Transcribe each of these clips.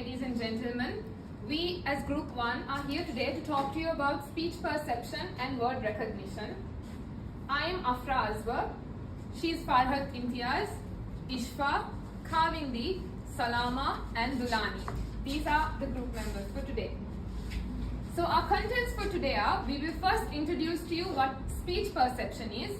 ladies and gentlemen. We as Group 1 are here today to talk to you about speech perception and word recognition. I am Afra Azwar. She is Farhat Imtiaz, Ishfa, Kavindi, Salama and Dulani. These are the group members for today. So our contents for today are, we will first introduce to you what speech perception is,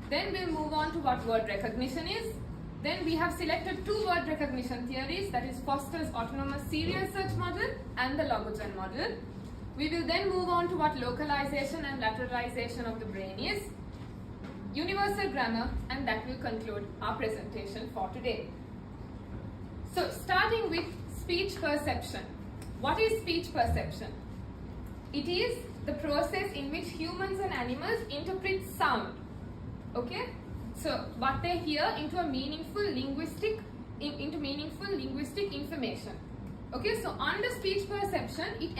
then we'll move on to what word recognition is. Then we have selected two word recognition theories, that is Foster's autonomous serial search model and the Logogen model. We will then move on to what localization and lateralization of the brain is, universal grammar, and that will conclude our presentation for today. So starting with speech perception. What is speech perception? It is the process in which humans and animals interpret sound. Okay? So what they hear into meaningful linguistic information. Okay, so under speech perception, it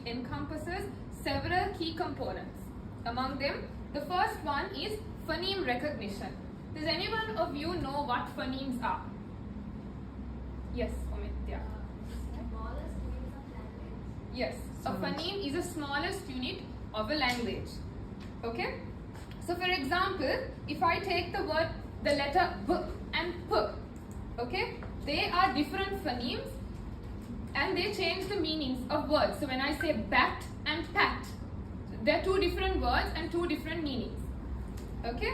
encompasses several key components. Among them, the first one is phoneme recognition. Does anyone of you know what phonemes are? Yes, Omitya. Smallest units of language. Yes, a phoneme is the smallest unit of a language. Okay? So for example, if I take the letter B and P, okay, they are different phonemes and they change the meanings of words. So when I say bat and pat, they're two different words and two different meanings. Okay?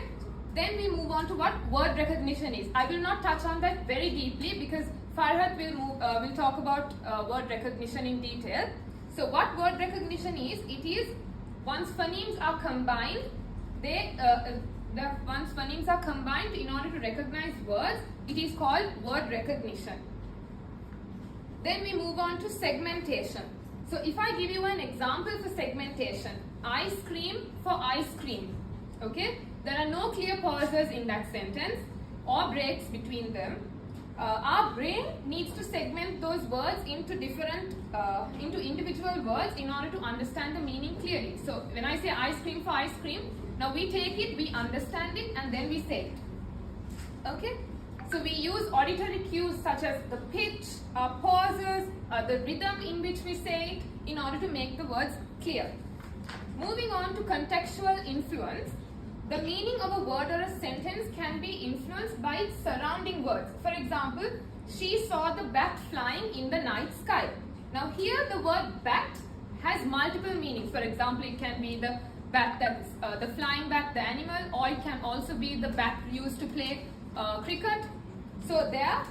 Then we move on to what word recognition is. I will not touch on that very deeply because Farhat will talk about word recognition in detail. So what word recognition is, it is once phonemes are combined, once phonemes are combined in order to recognize words, it is called word recognition. Then we move on to segmentation. So if I give you an example for segmentation, ice cream for ice cream. Okay? There are no clear pauses in that sentence or breaks between them. Our brain needs to segment those words into individual words in order to understand the meaning clearly. So when I say ice cream for ice cream, now we take it, we understand it, and then we say it. Okay? So we use auditory cues such as the pitch, pauses, the rhythm in which we say it in order to make the words clear. Moving on to contextual influence. The meaning of a word or a sentence can be influenced by its surrounding words. For example, she saw the bat flying in the night sky. Now here the word bat has multiple meanings. For example, it can be the bat that's the flying bat, the animal, or it can also be the bat used to play cricket. So there,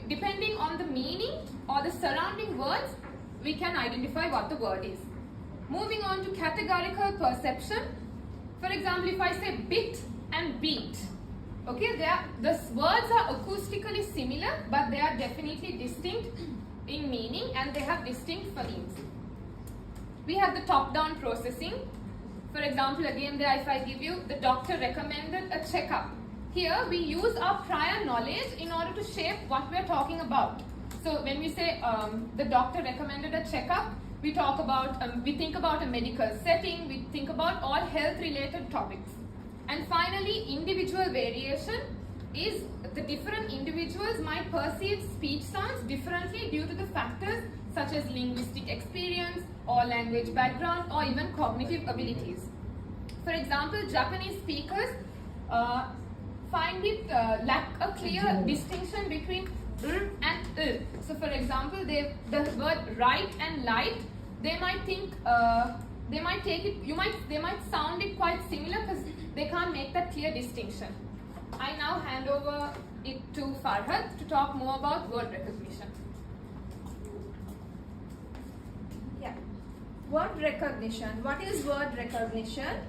depending on the meaning or the surrounding words, we can identify what the word is. Moving on to categorical perception. For example, if I say bit and beat, okay, the words are acoustically similar, but they are definitely distinct in meaning and they have distinct phonemes. We have the top-down processing. For example, again there, if I give you the doctor recommended a checkup. Here we use our prior knowledge in order to shape what we are talking about. So when we say the doctor recommended a checkup, we talk about, we think about a medical setting, we think about all health-related topics. And finally, individual variation is the different individuals might perceive speech sounds differently due to the factors such as linguistic experience or language background or even cognitive abilities. For example, Japanese speakers find it lack a clear distinction between and So for example, the word right and light, they might think, they might take it, they might sound it quite similar because they can't make that clear distinction. I now hand over it to Farhat to talk more about word recognition. Yeah. Word recognition. What is word recognition?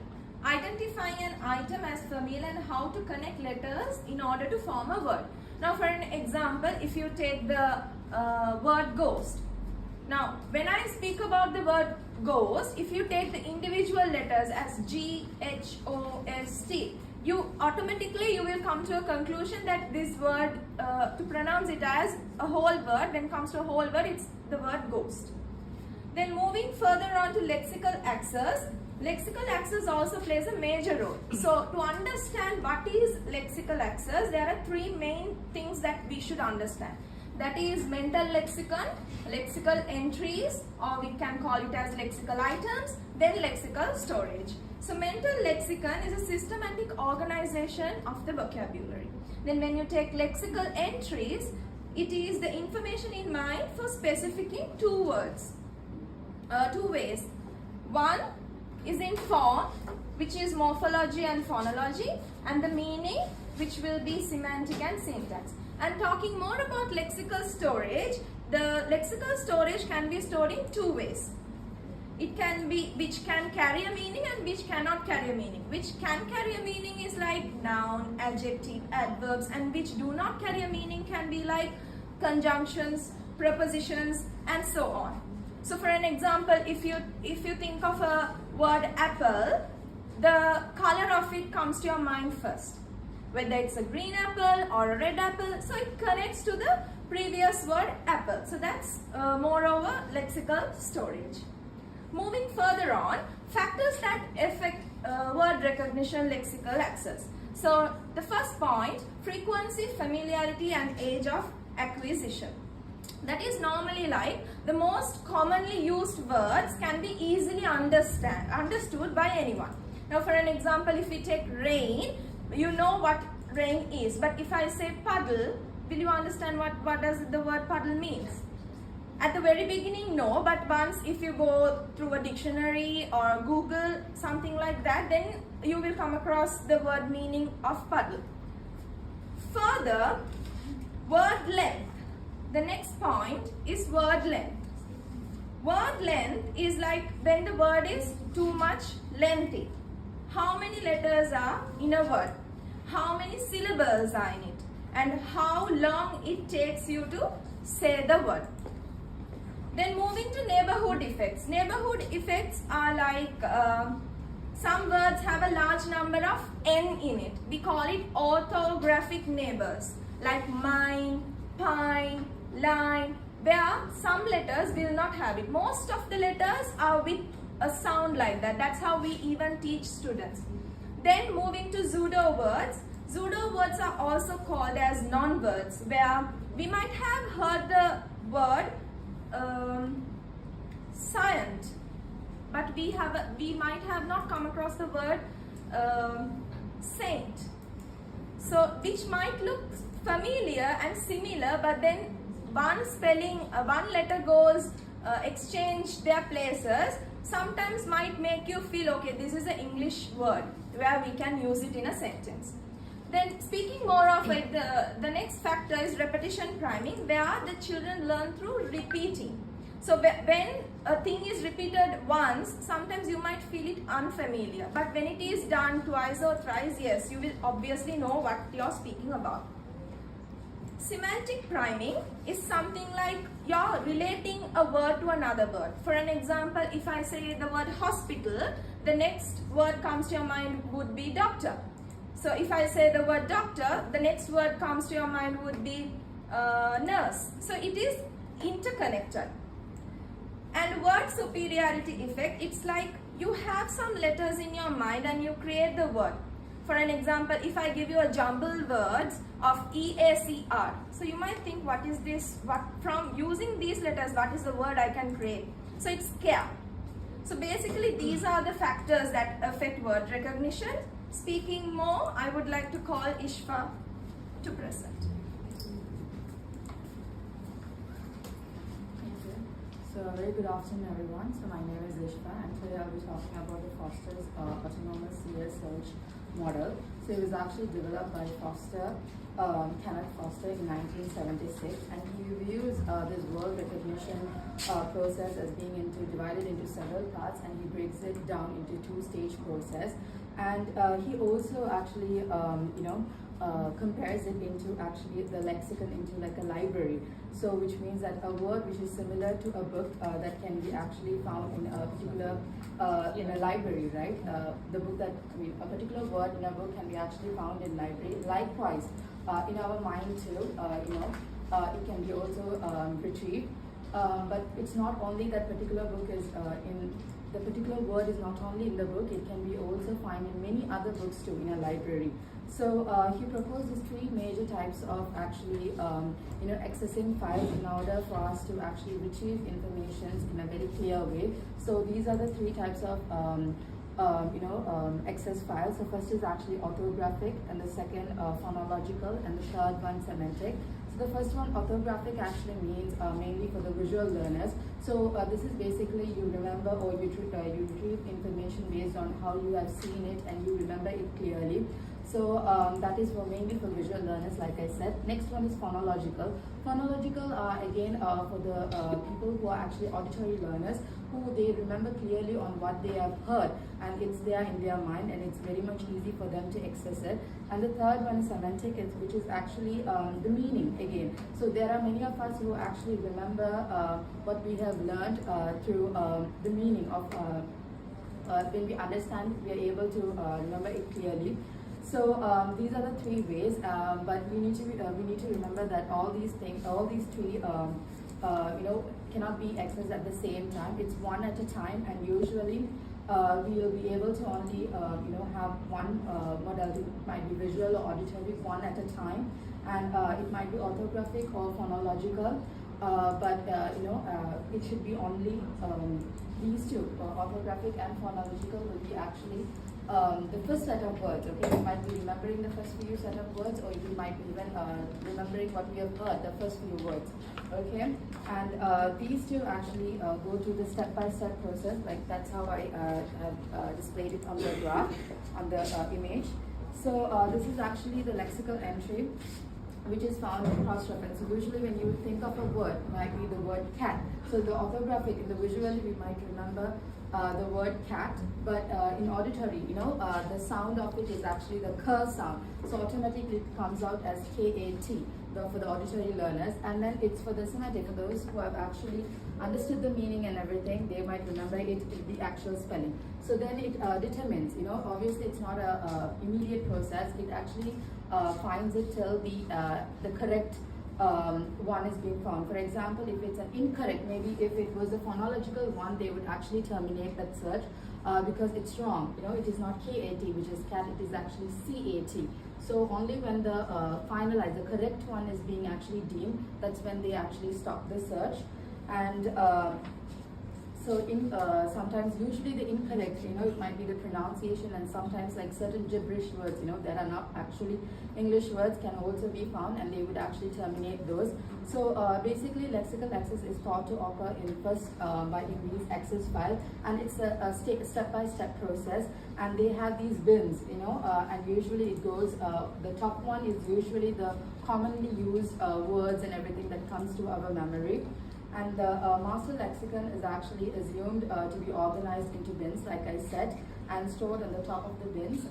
Identifying an item as familiar and how to connect letters in order to form a word. Now for an example, if you take the word ghost. Now when I speak about the word ghost, if you take the individual letters as G, H, O, S, T, you will come to a conclusion that this word, to pronounce it as a whole word, when it comes to a whole word, it's the word ghost. Then moving further on to lexical access, lexical access also plays a major role. So to understand what is lexical access, there are three main things that we should understand. that is mental lexicon, lexical entries, or we can call it as lexical items, then lexical storage. So mental lexicon is a systematic organization of the vocabulary. Then when you take lexical entries, it is the information in mind for specifying two words, two ways. One is in form, which is morphology and phonology, and the meaning, which will be semantic and syntax. And talking more about lexical storage, the lexical storage can be stored in two ways. It can be which can carry a meaning and which cannot carry a meaning. Which can carry a meaning is like noun, adjective, adverbs, and which do not carry a meaning can be like conjunctions, prepositions, and so on. So for an example, if you think of a word apple, the color of it comes to your mind first. Whether it's a green apple or a red apple, so it connects to the previous word apple. So that's moreover lexical storage. Moving further on, factors that affect word recognition, lexical access. So the first point, frequency, familiarity, and age of acquisition. That is normally like the most commonly used words can be easily understood by anyone. Now for an example, if we take rain, you know what rain is. But if I say puddle, will you understand what does the word puddle means? At the very beginning, no, but once if you go through a dictionary or Google, something like that, then you will come across the word meaning of puddle. Further, word length. The next point is word length. Word length is like when the word is too much lengthy. How many letters are in a word? How many syllables are in it? And how long it takes you to say the word. Then moving to neighborhood effects. Neighborhood effects are like some words have a large number of N in it. We call it orthographic neighbors like mine, pine, line, where some letters will not have it. Most of the letters are with a sound like that. That's how we even teach students. Then moving to pseudo words. Pseudo words are also called as non-words, where we might have heard the word scient, but we might have not come across the word saint. So which might look familiar and similar, but then one spelling, one letter goes exchange their places, sometimes might make you feel okay, this is an English word where we can use it in a sentence. Then speaking more of it, the next factor is repetition priming, where the children learn through repeating. So when a thing is repeated once, sometimes you might feel it unfamiliar, but when it is done twice or thrice, yes, you will obviously know what you are speaking about. Semantic priming is something like you're relating a word to another word. For an example, if I say the word hospital, the next word comes to your mind would be doctor. So if I say the word doctor, the next word comes to your mind would be nurse. So it is interconnected. And word superiority effect, it's like you have some letters in your mind and you create the word. For an example, if I give you a jumbled words of EACR, so you might think, what is this? From using these letters, what is the word I can create? So it's care. So basically, these are the factors that affect word recognition. Speaking more, I would like to call Ishfa to present. So a very good afternoon everyone. So my name is Ishfa and today I'll be talking about the Foster's Autonomous CS Search model. So it was actually developed by Kenneth Foster in 1976, and he views this word recognition process as being divided into several parts, and he breaks it down into two-stage process. And he also actually compares it into actually the lexicon into like a library. So which means that a word which is similar to a book that can be actually found in a particular in a library, right? The book that a particular word in a book can be actually found in library. Likewise, in our mind too, it can be also retrieved. But it's not only that particular book is the particular word is not only in the book, it can be also found in many other books too in a library. So he proposes three major types of actually accessing files in order for us to actually retrieve information in a very clear way. So these are the three types of access files. So first is actually orthographic, and the second phonological, and the third one semantic. So the first one, orthographic, actually means mainly for the visual learners. So this is basically you remember or you retrieve information based on how you have seen it and you remember it clearly. So that is mainly for visual learners, like I said. Next one is phonological. Phonological are again for the people who are actually auditory learners, who they remember clearly on what they have heard and it's there in their mind and it's very much easy for them to access it. And the third one is semantic, which is actually the meaning again. So there are many of us who actually remember what we have learned through the meaning of when we understand, we are able to remember it clearly. So these are the three ways, but we need to remember that all these three cannot be accessed at the same time. It's one at a time, and usually we will be able to only have one modality. It might be visual or auditory, one at a time, and it might be orthographic or phonological. But it should be only these two, orthographic and phonological, will be actually the first set of words. Okay, you might be remembering the first few set of words, or you might be even remembering what we have heard, the first few words. Okay, and these two actually go through the step-by-step process. Like that's how I have displayed it on the graph, on the image. So this is actually the lexical entry, which is found in cross-reference. So usually when you think of a word, it might be the word cat. So the orthographic, in the visually we might remember the word cat, but in auditory, the sound of it is actually the k sound. So automatically it comes out as K-A-T for the auditory learners. And then it's for the semantic, for those who have actually understood the meaning and everything, they might remember it, the actual spelling. So then it determines, obviously it's not a immediate process. It actually finds it till the correct one is being found. For example, if it's an incorrect, maybe if it was a phonological one, they would actually terminate that search because it's wrong. It is not K-A-T, which is cat, it is actually C-A-T. So only when the finalized, the correct one is being actually deemed, that's when they actually stop the search. And so sometimes, usually the incorrect, it might be the pronunciation, and sometimes like certain gibberish words, that are not actually English words can also be found, and they would actually terminate those. So basically lexical access is thought to occur in these access files, and it's a step-by-step process, and they have these bins, and usually it goes, the top one is usually the commonly used words and everything that comes to our memory. And the master lexicon is actually assumed to be organized into bins, like I said, and stored on the top of the bins.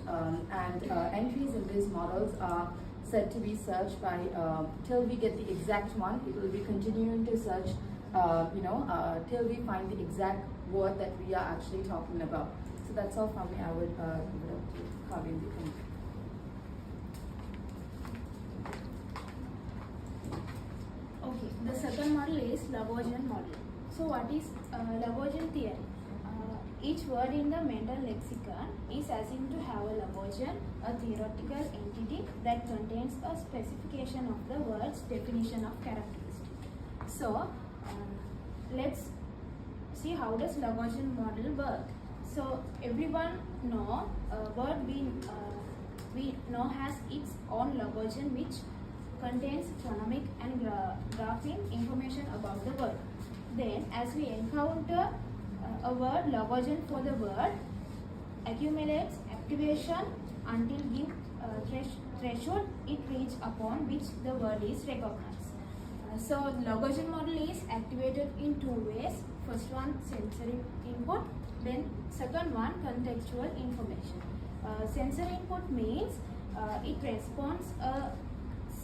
Entries in these models are said to be searched by, till we get the exact one. It will be continuing to search, till we find the exact word that we are actually talking about. So that's all from me. I would give it up to Kavya. Thank you. Okay, the second model is Lagrangian model. So what is Lagrangian theory? Each word in the mental lexicon is assumed to have a Lagrangian, a theoretical entity that contains a specification of the word's definition of characteristic. So let's see how does Lagrangian model work. So everyone know word we know has its own Lagrangian, which contains phonemic and grapheme information about the word. Then as we encounter a word, Lagrangian for the word accumulates activation until give threshold it reaches upon which the word is recognized. So Lagrangian model is activated in two ways. First one, sensory input, then second one, contextual information. Sensory input means it responds a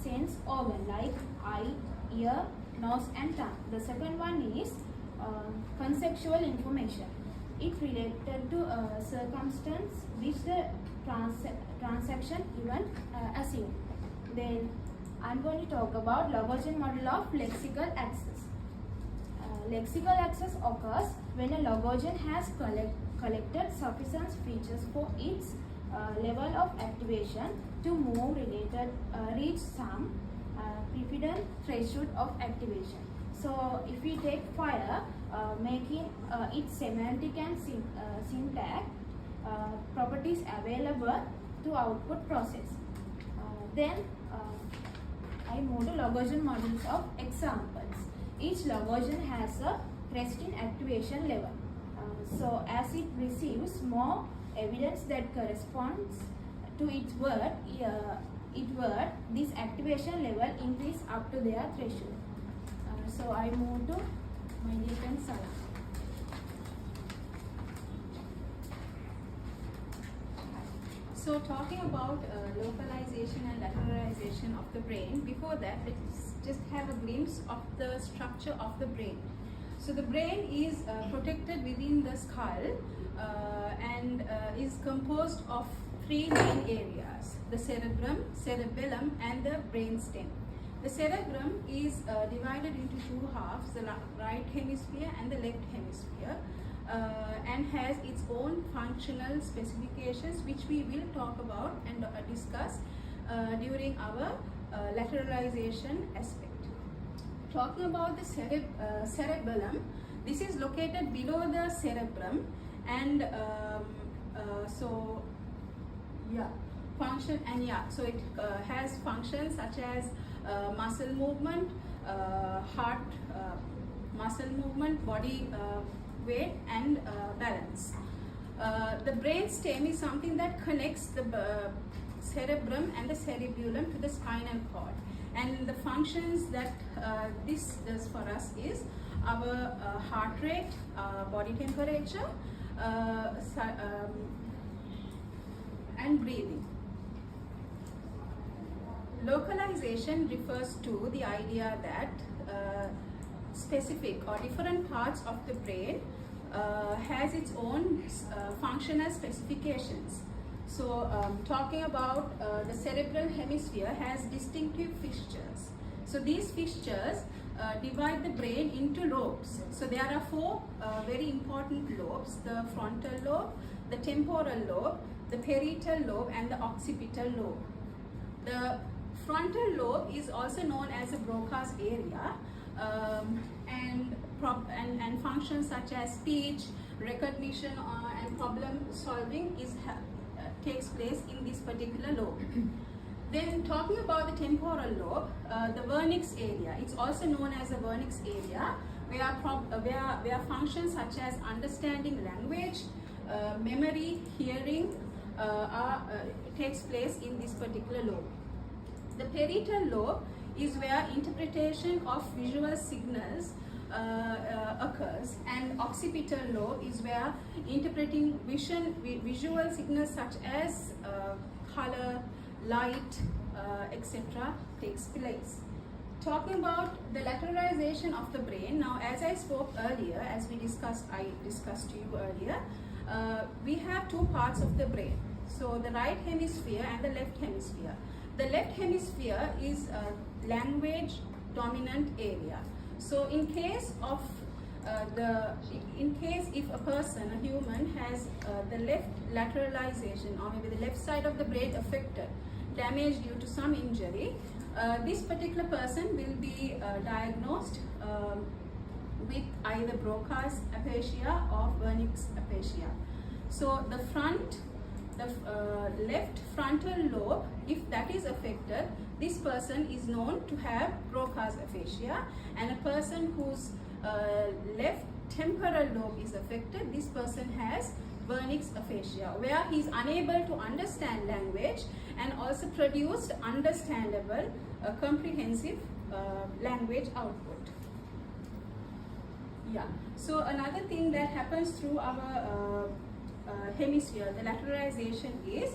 sense organ like eye, ear, nose and tongue. The second one is conceptual information. It related to a circumstance which the transaction event assumed. Then I'm going to talk about Lagrangian model of lexical access. Lexical access occurs when a logogen has collected sufficient features for its level of activation to move reach some precedent threshold of activation. So if we take fire, making its semantic and syntax properties available to output process. Then I move to logogen models of examples. Each logogen has a cresting activation level. So as it receives more evidence that corresponds to its word, this activation level increase up to their threshold. So I move to my dear friend Salah. So talking about localization and lateralization of the brain, before that let's just have a glimpse of the structure of the brain. So the brain is protected within the skull and is composed of three main areas: the cerebrum, cerebellum and the brainstem. The cerebrum is divided into two halves, the right hemisphere and the left hemisphere. And has its own functional specifications, which we will talk about and discuss during our lateralization aspect. Talking about the cerebellum, this is located below the cerebrum, and so it has functions such as muscle movement, heart muscle movement, body weight and balance. The brain stem is something that connects the cerebrum and the cerebellum to the spinal cord, and the functions that this does for us is our heart rate, body temperature and breathing. Localization refers to the idea that specific or different parts of the brain has its own functional specifications. So talking about the cerebral hemisphere has distinctive fixtures. So these fixtures divide the brain into lobes. So there are four very important lobes: the frontal lobe, the temporal lobe, the parietal lobe and the occipital lobe. The frontal lobe is also known as the Broca's area, and functions such as speech, recognition and problem solving takes place in this particular lobe. Then talking about the temporal lobe, the vernix area, it's also known as the vernix area, where functions such as understanding language, memory, hearing takes place in this particular lobe. The parietal lobe is where interpretation of visual signals occurs, and occipital lobe is where interpreting visual signals such as color, light, etc. takes place. Talking about the lateralization of the brain, now as I spoke earlier, I discussed to you earlier, we have two parts of the brain. So the right hemisphere and the left hemisphere. The left hemisphere is a language dominant area. So in case if a person, a human, has the left lateralization, or maybe the left side of the brain affected, damaged due to some injury, this particular person will be diagnosed with either Broca's aphasia or Wernicke's aphasia. So the left frontal lobe, if that is affected, this person is known to have Broca's aphasia, and a person whose left temporal lobe is affected, this person has Wernicke's aphasia, where he is unable to understand language and also produce understandable, comprehensive language output. Yeah. So another thing that happens through our hemisphere, the lateralization, is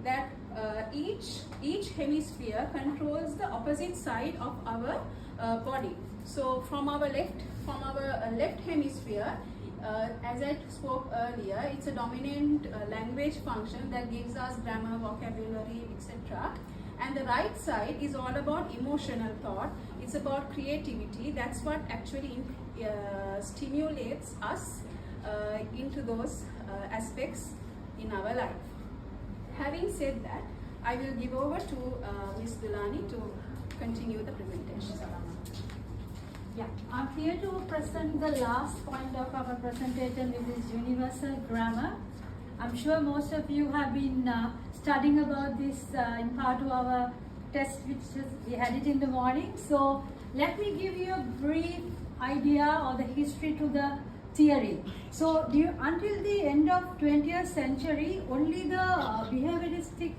that each hemisphere controls the opposite side of our body. So from our left hemisphere, as I spoke earlier, it's a dominant language function that gives us grammar, vocabulary, etc. And the right side is all about emotional thought. It's about creativity. That's what actually stimulates us into those aspects in our life. Having said that, I will give over to Ms. Dulani to continue the presentation. Yeah, I'm here to present the last point of our presentation, which is universal grammar. I'm sure most of you have been studying about this in part of our test, which we had it in the morning. So let me give you a brief idea or the history to the theory. So until the end of 20th century, only the behavioristic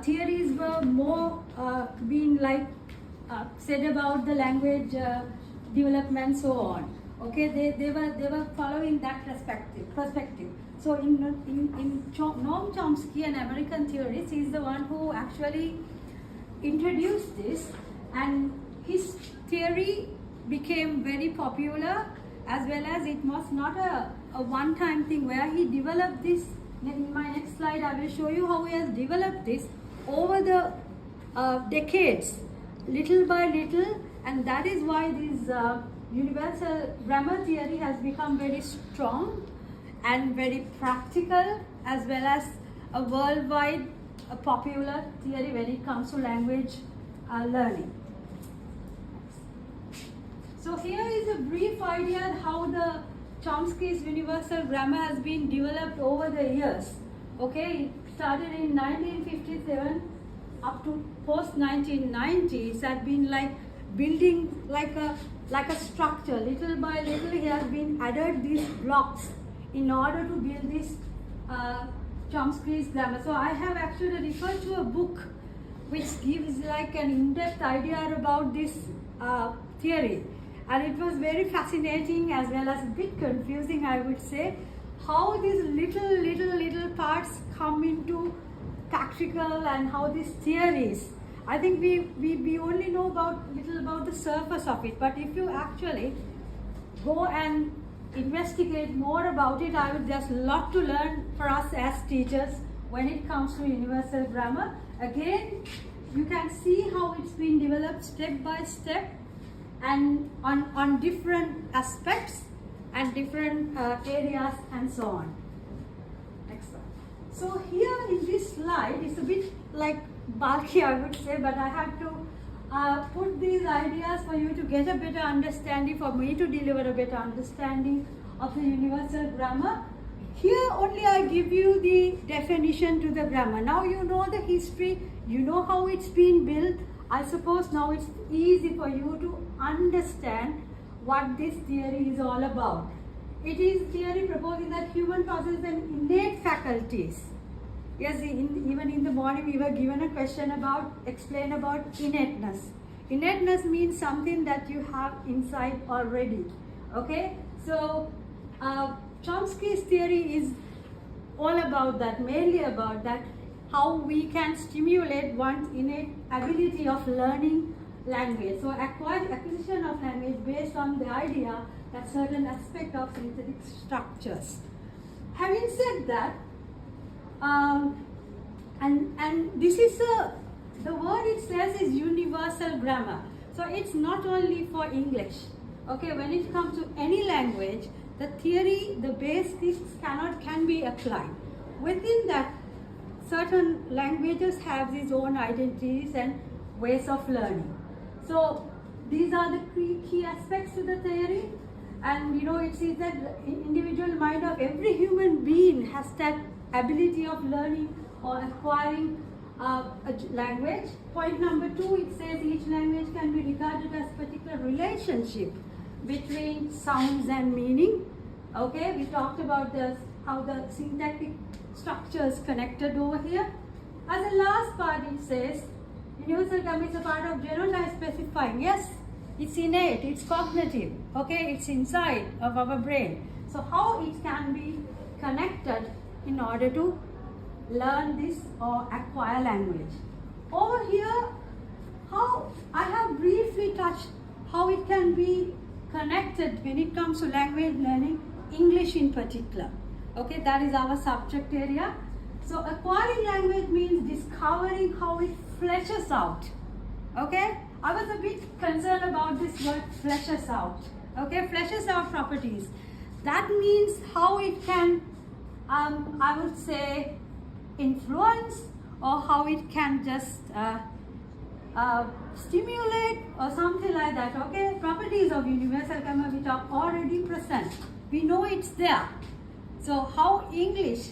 theories were more being like said about the language development, so on. Okay, they were following that perspective. So Noam Chomsky, an American theorist, is the one who actually introduced this, and his theory became very popular, as well as it was not a one-time thing where he developed this. In my next slide, I will show you how he has developed this over the decades, little by little, and that is why this universal grammar theory has become very strong and very practical, as well as a worldwide popular theory when it comes to language learning. So here is a brief idea how the Chomsky's universal grammar has been developed over the years. Okay, it started in 1957 up to post 1990s. Had been like building like a structure. Little by little, he has been added these blocks in order to build this Chomsky's grammar. So I have actually referred to a book which gives like an in-depth idea about this theory. And it was very fascinating as well as a bit confusing, I would say, how these little parts come into practical and how these theories. I think we only know little about the surface of it, but if you actually go and investigate more about it, I would just lot to learn for us as teachers when it comes to universal grammar. Again, you can see how it's been developed step by step and on different aspects and different areas and so on. Next slide. So here in this slide, it's a bit like bulky, I would say, but I have to put these ideas for you to get a better understanding, for me to deliver a better understanding of the universal grammar. Here only I give you the definition to the grammar. Now you know the history, you know how it's been built. I suppose now it's easy for you to understand what this theory is all about. It is theory proposing that human possesses an innate faculties. Yes, even in the morning we were given a question explain about innateness. Innateness means something that you have inside already. Okay, so Chomsky's theory is all about that, mainly about that, how we can stimulate one's innate ability of learning language. So acquisition of language based on the idea that certain aspect of synthetic structures. Having said that, and this is the word it says is universal grammar. So it's not only for English. Okay, when it comes to any language, the theory, the basics can be applied. Within that, certain languages have its own identities and ways of learning. So these are the key aspects to the theory. And you know, it says that individual mind of every human being has that ability of learning or acquiring a language. Point number 2, it says each language can be regarded as particular relationship between sounds and meaning. Okay, we talked about how the syntactic structure is connected over here. As the last part, it says universal grammar is a part of generalized specifying. Yes, it's innate, it's cognitive. Okay, it's inside of our brain. So how it can be connected in order to learn this or acquire language. Over here, how I have briefly touched how it can be connected when it comes to language learning, English in particular. Okay, that is our subject area. So acquiring language means discovering how it fleshes out. Okay, I was a bit concerned about this word fleshes out. Okay, fleshes out properties. That means how it can, I would say, influence, or how it can just stimulate or something like that. Okay, properties of universal grammar which are already present. We know it's there. So how English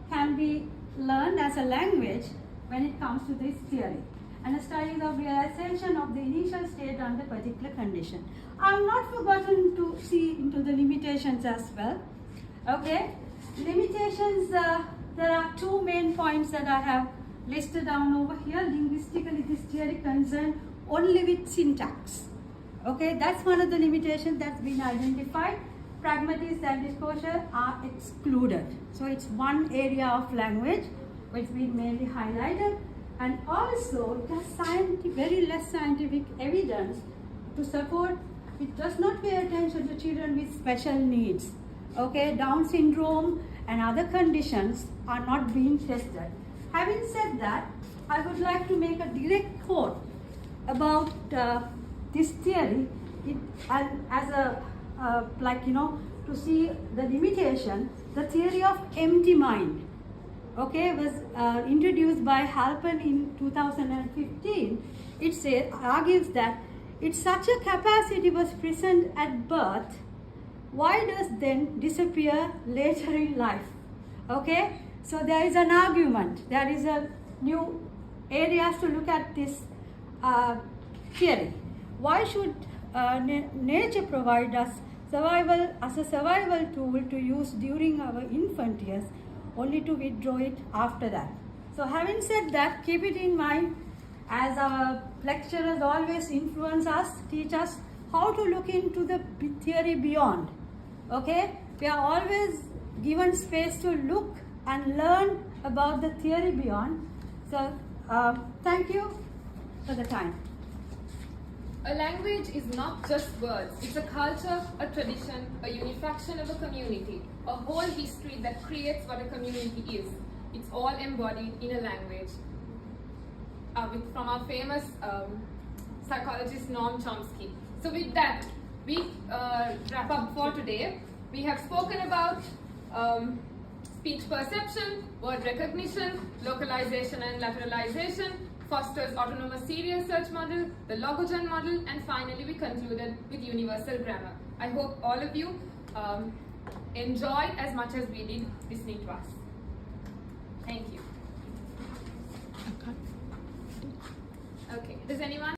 can be learned as a language when it comes to this theory, and a study of realization of the initial state under particular condition. I'm not forgotten to see into the limitations as well. Okay, limitations, there are two main points that I have listed down over here. Linguistically, this theory concerned only with syntax. Okay, that's one of the limitations that's been identified. Pragmatism and disclosure are excluded. So it's one area of language which has been mainly highlighted, and also it has very less scientific evidence to support. It does not pay attention to children with special needs. Okay, Down syndrome and other conditions are not being tested. Having said that, I would like to make a direct quote about this theory. And as a to see the limitation, the theory of empty mind, okay, was introduced by Halpern in 2015. It argues that if such a capacity was present at birth, why does then disappear later in life? Okay, so there is an argument. There is a new areas to look at this theory. Why should nature provide us survival as a survival tool to use during our infant years, only to withdraw it after that? So having said that, keep it in mind, as our lecturers always influence us, teach us how to look into the theory beyond. Okay, we are always given space to look and learn about the theory beyond. So thank you for the time. A language is not just words. It's a culture, a tradition, a unification of a community, a whole history that creates what a community is. It's all embodied in a language. From our famous psychologist Noam Chomsky. So with that, we wrap up for today. We have spoken about speech perception, word recognition, localization and lateralization, Foster's autonomous serial search model, the Logogen model, and finally we concluded with universal grammar. I hope all of you enjoyed as much as we did listening to us. Thank you. Okay, does anyone